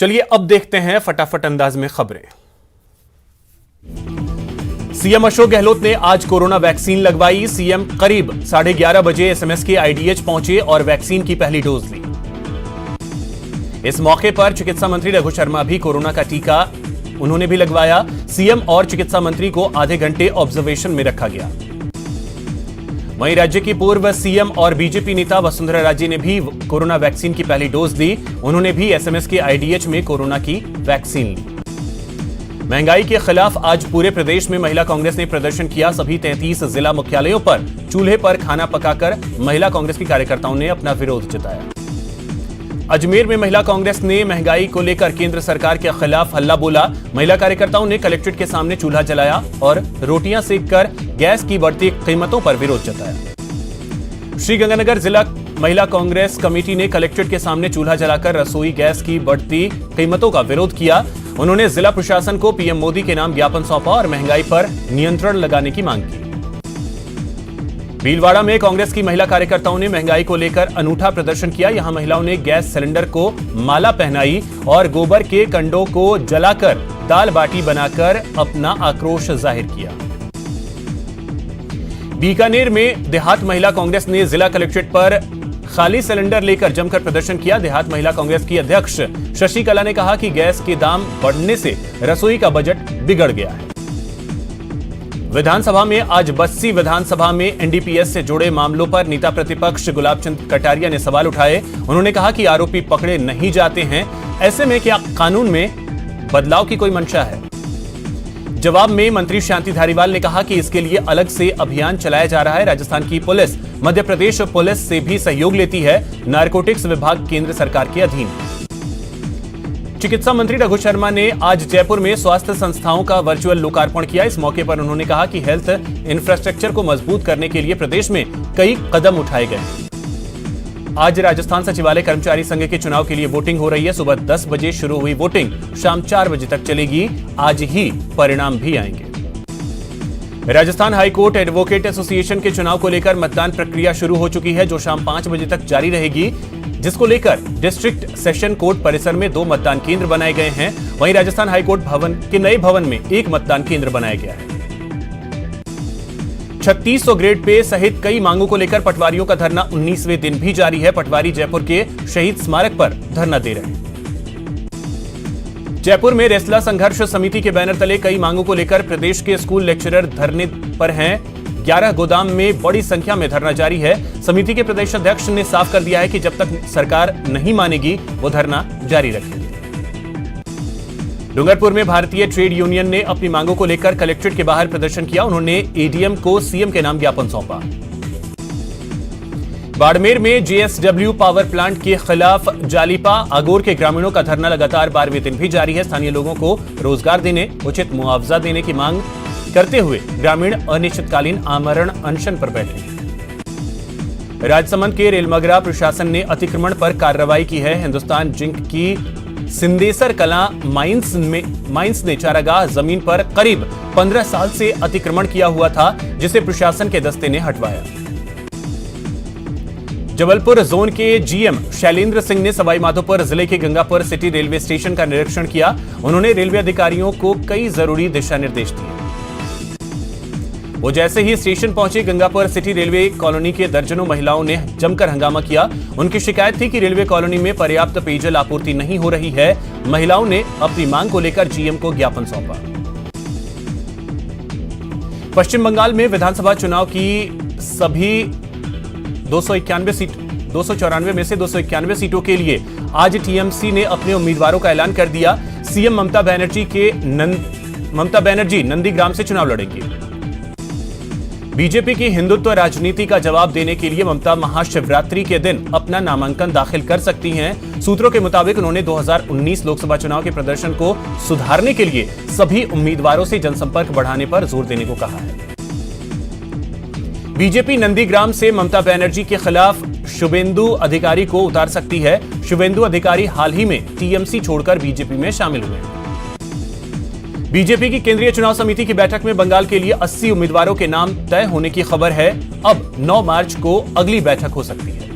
चलिए अब देखते हैं फटाफट अंदाज में खबरें। सीएम अशोक गहलोत ने आज कोरोना वैक्सीन लगवाई। सीएम करीब 11:30 बजे एसएमएस के आईडीएच पहुंचे और वैक्सीन की पहली डोज ली। इस मौके पर चिकित्सा मंत्री रघु शर्मा भी कोरोना का टीका उन्होंने भी लगवाया। सीएम और चिकित्सा मंत्री को आधे घंटे ऑब्जर्वेशन में रखा गया। वहीं राज्य की पूर्व सीएम और बीजेपी नेता वसुंधरा राजे ने भी कोरोना वैक्सीन की पहली डोज दी। उन्होंने भी एसएमएस के आईडीएच में कोरोना की वैक्सीन ली। महंगाई के खिलाफ आज पूरे प्रदेश में महिला कांग्रेस ने प्रदर्शन किया। सभी 33 जिला मुख्यालयों पर चूल्हे पर खाना पकाकर महिला कांग्रेस की कार्यकर्ताओं ने अपना विरोध जताया। अजमेर में महिला कांग्रेस ने महंगाई को लेकर केंद्र सरकार के खिलाफ हल्ला बोला। महिला कार्यकर्ताओं ने कलेक्ट्रेट के सामने चूल्हा जलाया और रोटियां सेककर गैस की बढ़ती कीमतों पर विरोध जताया। श्रीगंगानगर जिला महिला कांग्रेस कमेटी ने कलेक्ट्रेट के सामने चूल्हा जलाकर रसोई गैस की बढ़ती कीमतों का विरोध किया। उन्होंने जिला प्रशासन को पीएम मोदी के नाम ज्ञापन सौंपा और महंगाई पर नियंत्रण लगाने की मांग की। भीलवाड़ा में कांग्रेस की महिला कार्यकर्ताओं ने महंगाई को लेकर अनूठा प्रदर्शन किया। यहां महिलाओं ने गैस सिलेंडर को माला पहनाई और गोबर के कंडों को जलाकर दाल बाटी बनाकर अपना आक्रोश जाहिर किया। बीकानेर में देहात महिला कांग्रेस ने जिला कलेक्ट्रेट पर खाली सिलेंडर लेकर जमकर प्रदर्शन किया। देहात महिला कांग्रेस की अध्यक्ष शशि कला ने कहा कि गैस के दाम बढ़ने से रसोई का बजट बिगड़ गया है। विधानसभा में आज बस्सी विधानसभा में एनडीपीएस से जुड़े मामलों पर नेता प्रतिपक्ष गुलाब चंद कटारिया ने सवाल उठाए। उन्होंने कहा कि आरोपी पकड़े नहीं जाते हैं, ऐसे में क्या कानून में बदलाव की कोई मंशा है? जवाब में मंत्री शांति धारीवाल ने कहा कि इसके लिए अलग से अभियान चलाया जा रहा है। राजस्थान की पुलिस मध्य प्रदेश पुलिस से भी सहयोग लेती है। नारकोटिक्स विभाग केंद्र सरकार के अधीन है। चिकित्सा मंत्री रघु शर्मा ने आज जयपुर में स्वास्थ्य संस्थाओं का वर्चुअल लोकार्पण किया। इस मौके पर उन्होंने कहा कि हेल्थ इंफ्रास्ट्रक्चर को मजबूत करने के लिए प्रदेश में कई कदम उठाए गए। आज राजस्थान सचिवालय कर्मचारी संघ के चुनाव के लिए वोटिंग हो रही है। सुबह 10 बजे शुरू हुई वोटिंग शाम 4 बजे तक चलेगी। आज ही परिणाम भी आएंगे। राजस्थान हाईकोर्ट एडवोकेट एसोसिएशन के चुनाव को लेकर मतदान प्रक्रिया शुरू हो चुकी है, जो शाम 5 बजे तक जारी रहेगी, जिसको लेकर डिस्ट्रिक्ट सेशन कोर्ट परिसर में 2 मतदान केंद्र बनाए गए हैं। वहीं राजस्थान हाईकोर्ट भवन के नए भवन में 1 मतदान केंद्र बनाया गया है। 3600 ग्रेड पे सहित कई मांगों को लेकर पटवारियों का धरना 19वें दिन भी जारी है। पटवारी जयपुर के शहीद स्मारक पर धरना दे रहे हैं। जयपुर में रेसला संघर्ष समिति के बैनर तले कई मांगों को लेकर प्रदेश के स्कूल लेक्चरर धरने पर हैं। 11 गोदाम में बड़ी संख्या में धरना जारी है। समिति के प्रदेश अध्यक्ष ने साफ कर दिया है कि जब तक सरकार नहीं मानेगी वो धरना जारी रखेगी। डूंगरपुर में भारतीय ट्रेड यूनियन ने अपनी मांगों को लेकर कलेक्ट्रेट के बाहर प्रदर्शन किया। उन्होंने एडीएम को सीएम के नाम ज्ञापन सौंपा। बाड़मेर में जेएसडब्ल्यू पावर प्लांट के खिलाफ जालीपा आगोर के ग्रामीणों का धरना लगातार 12वें दिन भी जारी है। स्थानीय लोगों को रोजगार देने, उचित मुआवजा देने की मांग करते हुए ग्रामीण अनिश्चितकालीन आमरण अनशन पर बैठे। राजसमंद के रेलमगरा प्रशासन ने अतिक्रमण पर कार्रवाई की है। हिंदुस्तान जिंक की सिंदेसर कला माइंस ने चारागाह जमीन पर करीब 15 साल से अतिक्रमण किया हुआ था, जिसे प्रशासन के दस्ते ने हटवाया। जबलपुर जोन के जीएम शैलेंद्र सिंह ने सवाईमाधोपुर जिले के गंगापुर सिटी रेलवे स्टेशन का निरीक्षण किया। उन्होंने रेलवे अधिकारियों को कई जरूरी दिशा निर्देश दिए। वो जैसे ही स्टेशन पहुंचे, गंगापुर सिटी रेलवे कॉलोनी के दर्जनों महिलाओं ने जमकर हंगामा किया। उनकी शिकायत थी कि रेलवे कॉलोनी में पर्याप्त पेयजल आपूर्ति नहीं हो रही है। महिलाओं ने अपनी मांग को लेकर जीएम को ज्ञापन सौंपा। पश्चिम बंगाल में विधानसभा चुनाव की सभी 294 में से 291 सीटों के लिए आज टीएमसी ने अपने उम्मीदवारों का ऐलान कर दिया। सीएम ममता बनर्जी नंदीग्राम से चुनाव लड़ेंगी। बीजेपी की हिंदुत्व राजनीति का जवाब देने के लिए ममता महाशिवरात्रि के दिन अपना नामांकन दाखिल कर सकती हैं। सूत्रों के मुताबिक उन्होंने 2019 लोकसभा चुनाव के प्रदर्शन को सुधारने के लिए सभी उम्मीदवारों से जनसंपर्क बढ़ाने पर जोर देने को कहा है। बीजेपी नंदीग्राम से ममता बनर्जी के खिलाफ शुभेंदु अधिकारी को उतार सकती है। शुभेंदु अधिकारी हाल ही में टीएमसी छोड़कर बीजेपी में शामिल हुए हैं। बीजेपी की केंद्रीय चुनाव समिति की बैठक में बंगाल के लिए 80 उम्मीदवारों के नाम तय होने की खबर है। अब 9 मार्च को अगली बैठक हो सकती है।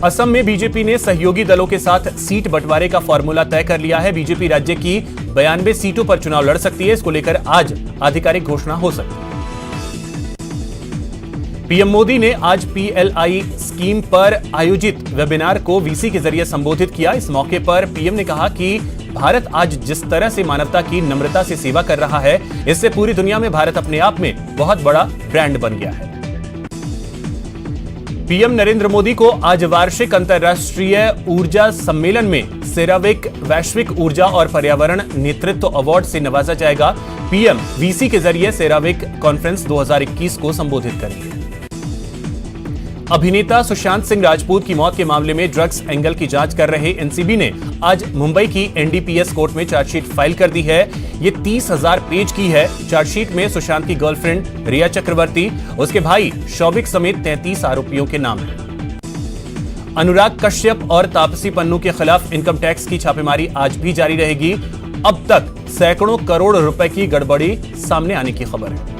असम में बीजेपी ने सहयोगी दलों के साथ सीट बंटवारे का फॉर्मूला तय कर लिया है। बीजेपी राज्य की 92 सीटों पर चुनाव लड़ सकती है। इसको लेकर आज आधिकारिक घोषणा हो सकती है। पीएम मोदी ने आज पीएलआई स्कीम पर आयोजित वेबिनार को वीसी के जरिए संबोधित किया। इस मौके पर पीएम ने कहा कि भारत आज जिस तरह से मानवता की नम्रता से सेवा कर रहा है, इससे पूरी दुनिया में भारत अपने आप में बहुत बड़ा ब्रांड बन गया है। पीएम नरेंद्र मोदी को आज वार्षिक अंतर्राष्ट्रीय ऊर्जा सम्मेलन में सेरावीक वैश्विक ऊर्जा और पर्यावरण नेतृत्व अवार्ड से नवाजा जाएगा। पीएम वीसी के जरिए सेरावीक कॉन्फ्रेंस 2021 को संबोधित करेंगे। अभिनेता सुशांत सिंह राजपूत की मौत के मामले में ड्रग्स एंगल की जांच कर रहे एनसीबी ने आज मुंबई की एनडीपीएस कोर्ट में चार्जशीट फाइल कर दी है। ये 30,000 पेज की है। चार्जशीट में सुशांत की गर्लफ्रेंड रिया चक्रवर्ती, उसके भाई शौविक समेत 33 आरोपियों के नाम हैं। अनुराग कश्यप और तापसी पन्नू के खिलाफ इनकम टैक्स की छापेमारी आज भी जारी रहेगी। अब तक सैकड़ों करोड़ रुपए की गड़बड़ी सामने आने की खबर है।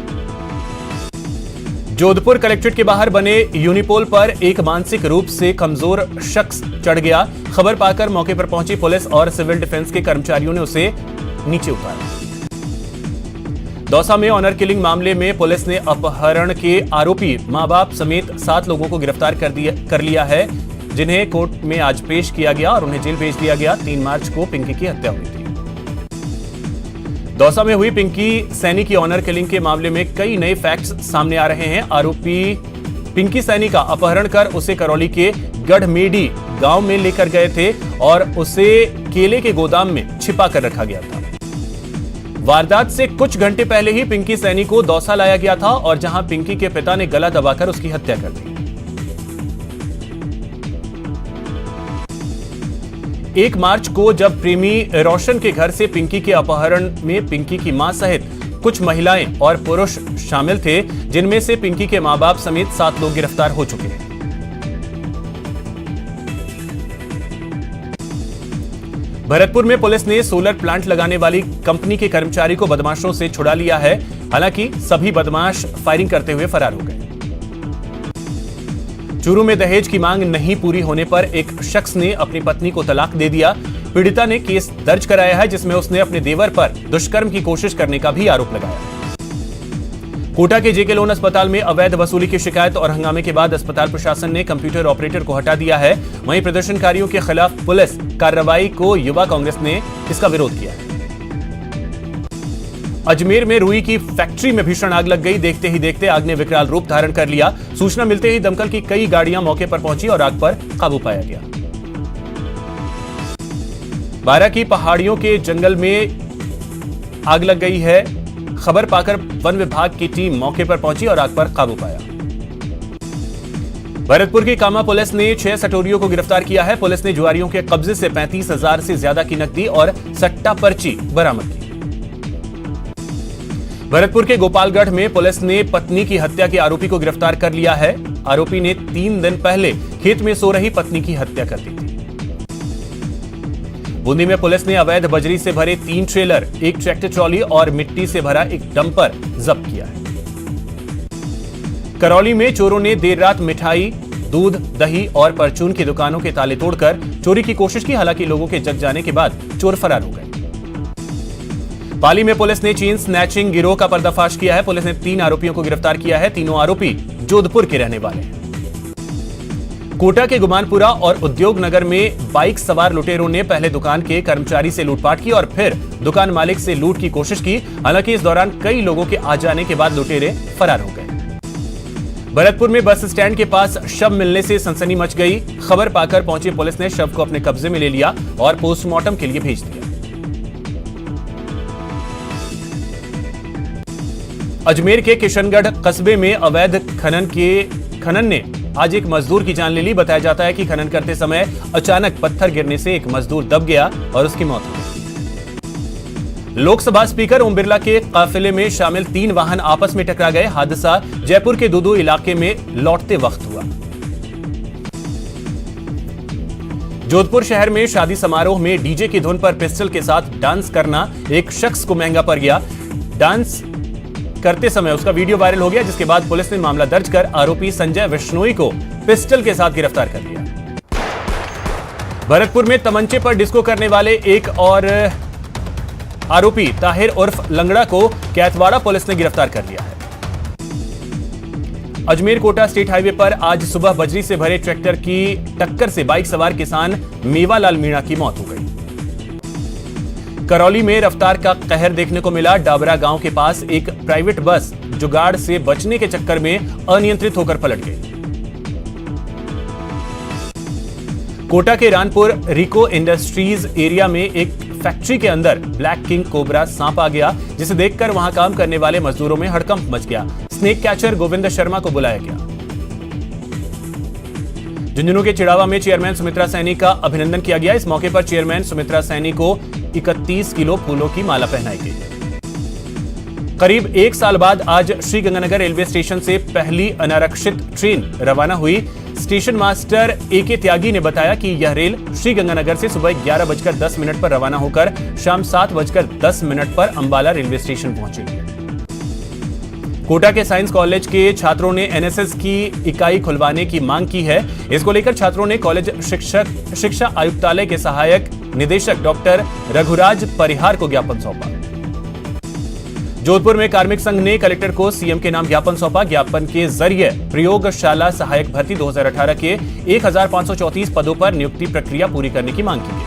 जोधपुर कलेक्ट्रेट के बाहर बने यूनिपोल पर एक मानसिक रूप से कमजोर शख्स चढ़ गया। खबर पाकर मौके पर पहुंची पुलिस और सिविल डिफेंस के कर्मचारियों ने उसे नीचे उतारा। दौसा में ऑनर किलिंग मामले में पुलिस ने अपहरण के आरोपी मां बाप समेत 7 लोगों को गिरफ्तार कर लिया है, जिन्हें कोर्ट में आज पेश किया गया और उन्हें जेल भेज दिया गया। 3 मार्च को पिंकी की हत्या हुई थी। दौसा में हुई पिंकी सैनी की ऑनर किलिंग के मामले में कई नए फैक्ट्स सामने आ रहे हैं। आरोपी पिंकी सैनी का अपहरण कर उसे करौली के गढ़मेडी गांव में लेकर गए थे और उसे केले के गोदाम में छिपा कर रखा गया था। वारदात से कुछ घंटे पहले ही पिंकी सैनी को दौसा लाया गया था और जहां पिंकी के पिता ने गला दबाकर उसकी हत्या कर दी। 1 मार्च को जब प्रेमी रोशन के घर से पिंकी के अपहरण में पिंकी की मां सहित कुछ महिलाएं और पुरुष शामिल थे, जिनमें से पिंकी के मां बाप समेत 7 लोग गिरफ्तार हो चुके हैं। भरतपुर में पुलिस ने सोलर प्लांट लगाने वाली कंपनी के कर्मचारी को बदमाशों से छुड़ा लिया है। हालांकि सभी बदमाश फायरिंग करते हुए फरार हो गए। चूरू में दहेज की मांग नहीं पूरी होने पर एक शख्स ने अपनी पत्नी को तलाक दे दिया। पीड़िता ने केस दर्ज कराया है, जिसमें उसने अपने देवर पर दुष्कर्म की कोशिश करने का भी आरोप लगाया। कोटा के जेके लोन अस्पताल में अवैध वसूली की शिकायत और हंगामे के बाद अस्पताल प्रशासन ने कंप्यूटर ऑपरेटर को हटा दिया है। वहीं प्रदर्शनकारियों के खिलाफ पुलिस कार्रवाई को युवा कांग्रेस ने इसका विरोध किया है। अजमेर में रुई की फैक्ट्री में भीषण आग लग गई। देखते ही देखते आग ने विकराल रूप धारण कर लिया। सूचना मिलते ही दमकल की कई गाड़ियां मौके पर पहुंची और आग पर काबू पाया गया। बारां की पहाड़ियों के जंगल में आग लग गई है। खबर पाकर वन विभाग की टीम मौके पर पहुंची और आग पर काबू पाया। भरतपुर की कामा पुलिस ने 6 सटोरियों को गिरफ्तार किया है। पुलिस ने जुआरियों के कब्जे से 35,000 से ज्यादा की नकदी और सट्टा पर्ची बरामद की। भरतपुर के गोपालगढ़ में पुलिस ने पत्नी की हत्या के आरोपी को गिरफ्तार कर लिया है। आरोपी ने 3 दिन पहले खेत में सो रही पत्नी की हत्या कर दी थी। बूंदी में पुलिस ने अवैध बजरी से भरे 3 ट्रेलर, 1 ट्रैक्टर ट्रॉली और मिट्टी से भरा एक डंपर जब्त किया है। करौली में चोरों ने देर रात मिठाई, दूध, दही और परचून की दुकानों के ताले तोड़कर चोरी की कोशिश की। हालांकि लोगों के जग जाने के बाद चोर फरार हो गए। पाली में पुलिस ने चेन स्नैचिंग गिरोह का पर्दाफाश किया है। पुलिस ने 3 आरोपियों को गिरफ्तार किया है। तीनों आरोपी जोधपुर के रहने वाले हैं। कोटा के गुमानपुरा और उद्योग नगर में बाइक सवार लुटेरों ने पहले दुकान के कर्मचारी से लूटपाट की और फिर दुकान मालिक से लूट की कोशिश की। हालांकि इस दौरान कई लोगों के आ जाने के बाद लुटेरे फरार हो गए। भरतपुर में बस स्टैंड के पास शव मिलने से सनसनी मच गई। खबर पाकर पहुंची पुलिस ने शव को अपने कब्जे में ले लिया और पोस्टमार्टम के लिए भेज दिया। अजमेर के किशनगढ़ कस्बे में अवैध खनन ने आज एक मजदूर की जान ले ली। बताया जाता है कि खनन करते समय अचानक पत्थर गिरने से एक मजदूर दब गया और उसकी मौत हो गई। लोकसभा स्पीकर ओम बिरला के काफिले में शामिल 3 वाहन आपस में टकरा गए। हादसा जयपुर के दूदू इलाके में लौटते वक्त हुआ। जोधपुर शहर में शादी समारोह में डीजे की धुन पर पिस्टल के साथ डांस करना एक शख्स को महंगा पड़ गया। डांस करते समय उसका वीडियो वायरल हो गया, जिसके बाद पुलिस ने मामला दर्ज कर आरोपी संजय विश्नोई को पिस्टल के साथ गिरफ्तार कर लिया। भरतपुर में तमंचे पर डिस्को करने वाले एक और आरोपी ताहिर उर्फ लंगड़ा को कैथवाड़ा पुलिस ने गिरफ्तार कर लिया है। अजमेर कोटा स्टेट हाईवे पर आज सुबह बजरी से भरे ट्रैक्टर की टक्कर से बाइक सवार किसान मेवालाल मीणा की मौत हो गई। करौली में रफ्तार का कहर देखने को मिला। डाबरा गांव के पास एक प्राइवेट बस जुगाड़ से बचने के चक्कर में अनियंत्रित होकर पलट गई। कोटा के रानपुर रिको इंडस्ट्रीज एरिया में एक फैक्ट्री के अंदर ब्लैक किंग कोबरा सांप आ गया, जिसे देखकर वहां काम करने वाले मजदूरों में हड़कंप मच गया। स्नेक कैचर गोविंद शर्मा को बुलाया गया। झुंझुनू के चिड़ावा में चेयरमैन सुमित्रा सैनी का अभिनंदन किया गया। इस मौके पर चेयरमैन सुमित्रा सैनी को 31 किलो फूलों की माला पहनाई गई। करीब एक साल बाद आज श्रीगंगानगर रेलवे स्टेशन से पहली अनारक्षित ट्रेन रवाना हुई। स्टेशन मास्टर AK त्यागी ने बताया कि यह रेल श्रीगंगानगर से सुबह 11:10 पर रवाना होकर शाम 7:10 पर अंबाला रेलवे स्टेशन पहुंचेगी। कोटा के साइंस कॉलेज के छात्रों ने NSS की इकाई खुलवाने की मांग की है। इसको लेकर छात्रों ने कॉलेज शिक्षा आयुक्तालय के सहायक निदेशक डॉक्टर रघुराज परिहार को ज्ञापन सौंपा। जोधपुर में कार्मिक संघ ने कलेक्टर को CM के नाम ज्ञापन सौंपा। ज्ञापन के जरिए प्रयोगशाला सहायक भर्ती 2018 के 1534 पदों पर नियुक्ति प्रक्रिया पूरी करने की मांग की गई।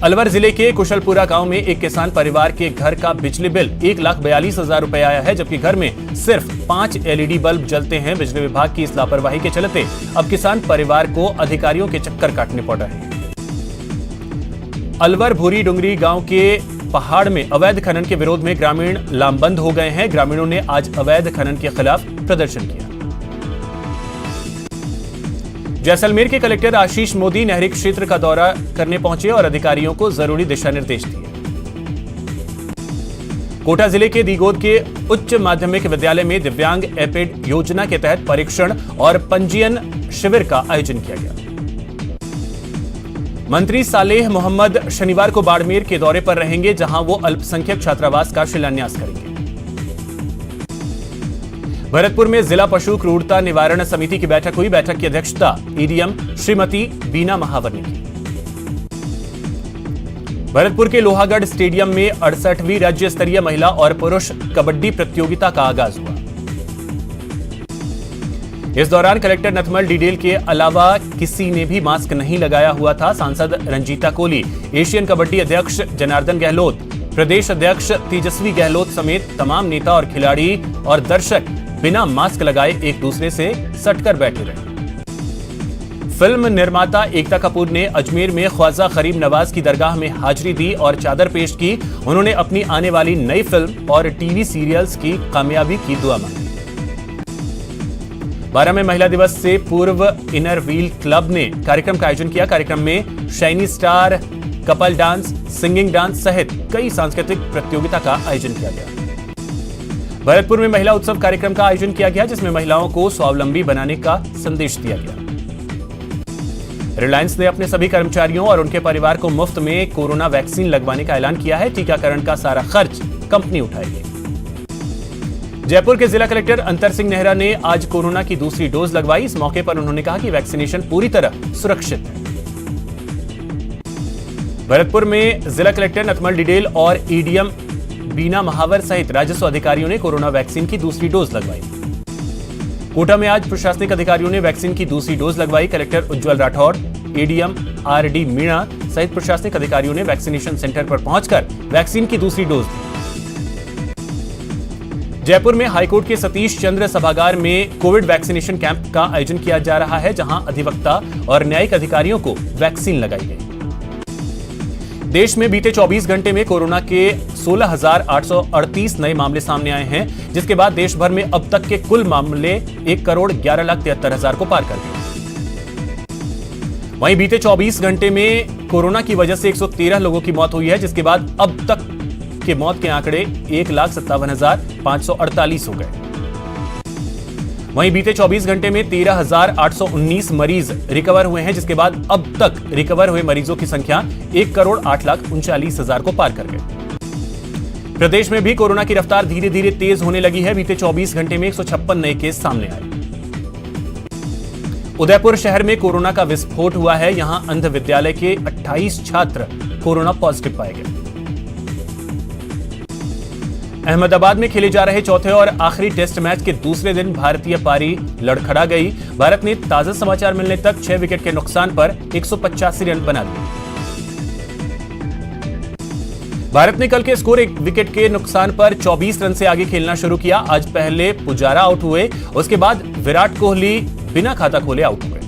अलवर जिले के कुशलपुरा गांव में एक किसान परिवार के घर का बिजली बिल 1,42,000 रुपए आया है, जबकि घर में सिर्फ 5 LED बल्ब जलते हैं। बिजली विभाग की इस लापरवाही के चलते अब किसान परिवार को अधिकारियों के चक्कर काटने पड़ रहे हैं। अलवर भूरी डुंगरी गांव के पहाड़ में अवैध खनन के विरोध में ग्रामीण लामबंद हो गए हैं। ग्रामीणों ने आज अवैध खनन के खिलाफ प्रदर्शन किया। जैसलमेर के कलेक्टर आशीष मोदी नहरी क्षेत्र का दौरा करने पहुंचे और अधिकारियों को जरूरी दिशा निर्देश दिए। कोटा जिले के दीगोद के उच्च माध्यमिक विद्यालय में दिव्यांग एपिड योजना के तहत परीक्षण और पंजीयन शिविर का आयोजन किया गया। मंत्री सालेह मोहम्मद शनिवार को बाड़मेर के दौरे पर रहेंगे, जहां वो अल्पसंख्यक छात्रावास का शिलान्यास करेंगे। भरतपुर में जिला पशु क्रूरता निवारण समिति की बैठक हुई। बैठक की अध्यक्षता EDM श्रीमती बीना महावर ने की। भरतपुर के लोहागढ़ स्टेडियम में 68वीं राज्य स्तरीय महिला और पुरुष कबड्डी प्रतियोगिता का आगाज हुआ। इस दौरान कलेक्टर नथमल डिडेल के अलावा किसी ने भी मास्क नहीं लगाया हुआ था। सांसद रंजीता कोली, एशियन कबड्डी अध्यक्ष जनार्दन गहलोत, प्रदेश अध्यक्ष तेजस्वी गहलोत समेत तमाम नेता और खिलाड़ी और दर्शक बिना मास्क लगाए एक दूसरे से सटकर बैठे रहे। फिल्म निर्माता एकता कपूर ने अजमेर में ख्वाजा गरीब नवाज की दरगाह में हाजिरी दी और चादर पेश की। उन्होंने अपनी आने वाली नई फिल्म और टीवी सीरियल्स की कामयाबी की दुआ मांगी। 12 में महिला दिवस से पूर्व इनर व्हील क्लब ने कार्यक्रम का आयोजन किया। कार्यक्रम में shiny star, couple dance, singing dance सहित कई सांस्कृतिक प्रतियोगिता का आयोजन किया गया। भरतपुर में महिला उत्सव कार्यक्रम का आयोजन किया गया, जिसमें महिलाओं को स्वावलंबी बनाने का संदेश दिया गया। रिलायंस ने अपने सभी कर्मचारियों और उनके परिवार को मुफ्त में कोरोना वैक्सीन लगवाने का ऐलान किया है। टीकाकरण का सारा खर्च कंपनी उठाएगी। जयपुर के जिला कलेक्टर अंतर सिंह नेहरा ने आज कोरोना की दूसरी डोज लगवाई। इस मौके पर उन्होंने कहा कि वैक्सीनेशन पूरी तरह सुरक्षित है। भरतपुर में जिला कलेक्टर नथमल डिडेल और EDM बीना महावर सहित राजस्व अधिकारियों ने कोरोना वैक्सीन की दूसरी डोज लगवाई। कोटा में आज प्रशासनिक अधिकारियों ने वैक्सीन की दूसरी डोज लगवाई। कलेक्टर उज्जवल राठौड़, ADM RD मीणा सहित प्रशासनिक अधिकारियों ने वैक्सीनेशन सेंटर पर पहुंचकर वैक्सीन की दूसरी डोज दी। जयपुर में हाईकोर्ट के सतीश चंद्र सभागार में कोविड वैक्सीनेशन कैंप का आयोजन किया जा रहा है, जहां अधिवक्ता और न्यायिक अधिकारियों को वैक्सीन लगाई गई। देश में बीते 24 घंटे में कोरोना के 16,838 नए मामले सामने आए हैं, जिसके बाद देश भर में अब तक के कुल मामले 1,11,73,000 को पार कर गए। वहीं बीते 24 घंटे में कोरोना की वजह से 113 लोगों की मौत हुई है, जिसके बाद अब तक के मौत के आंकड़े 1,57,548 हो गए। वहीं बीते 24 घंटे में 13,819 मरीज रिकवर हुए हैं, जिसके बाद अब तक रिकवर हुए मरीजों की संख्या 1,08,39,000 को पार कर गए। प्रदेश में भी कोरोना की रफ्तार धीरे धीरे तेज होने लगी है। बीते 24 घंटे में 156 नए केस सामने आए। उदयपुर शहर में कोरोना का विस्फोट हुआ है। यहां अंध विद्यालय के 28 छात्र कोरोना पॉजिटिव पाए गए। अहमदाबाद में खेले जा रहे चौथे और आखिरी टेस्ट मैच के दूसरे दिन भारतीय पारी लड़खड़ा गई। भारत ने ताजा समाचार मिलने तक 6 विकेट के नुकसान पर 185 रन बना लिए। भारत ने कल के स्कोर 1 विकेट के नुकसान पर 24 रन से आगे खेलना शुरू किया। आज पहले पुजारा आउट हुए, उसके बाद विराट कोहली बिना खाता खोले आउट हुए।